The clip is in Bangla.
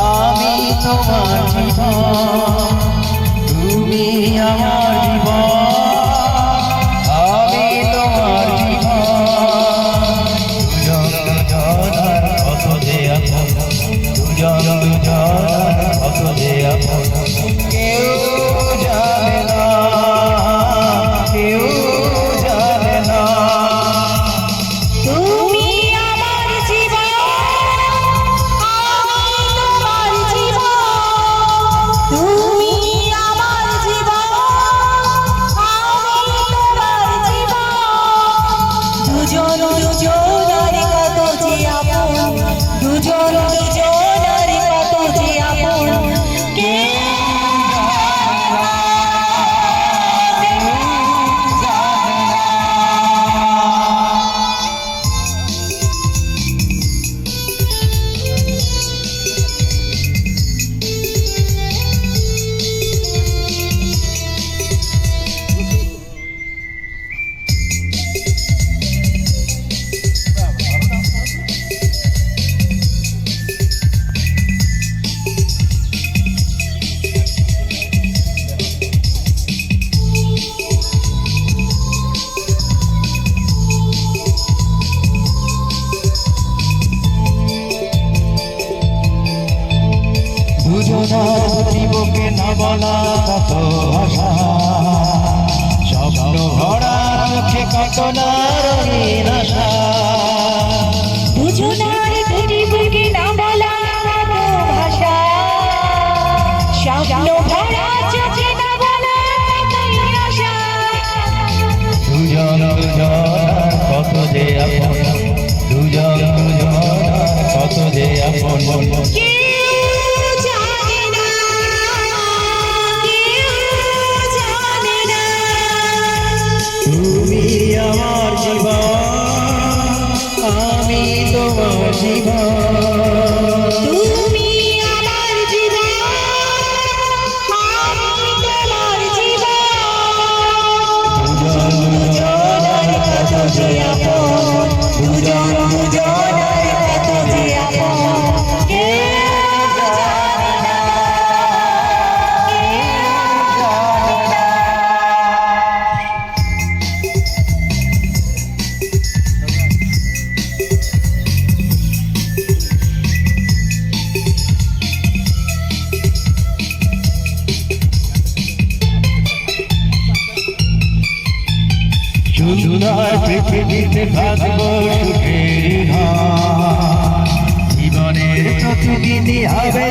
আমি তোমার জীবন, তুমি আমার জীবন, আমি তোমার জীবন। দুজন দুজনার কত যে আপন, দুজন দুজনার কত যে আপন, কেউ জানে না, কেউ জানে না। তুমি আমার জীবন, আমি তোমার জীবন। তুমি আমার জীবন, আমি তোমার জীবন। দুজন দুজনার কত যে আপন, দুজন দুজনার কত যে আপন, কেউ দুজনার জীবকে না বলা কত আশা, স্বপ্ন ভরা চোখে কত না রঙিন আশা। দুজনার দুটি বুকে না বলা কত ভাষা, স্বপ্ন ভরা চোখে না বলা কতই আশা। দুজন দুজনার কত যে আপন, দুজন দুজনার কত যে আপন। কেউ জানে না, কেউ জানে না। তুমি আমার জীবন, আমি তোমার জীবন। তুমি আমার জীবন, আমি তোমার জীবন। দুজন দুজনার কত যে আপন, দুজন দুজনার কত যে আপন। কেউ জানে না, কেউ জানে না। সুন্দর পৃথিবীতে থাকব সুখের জীবনের প্রতিদিনই হবে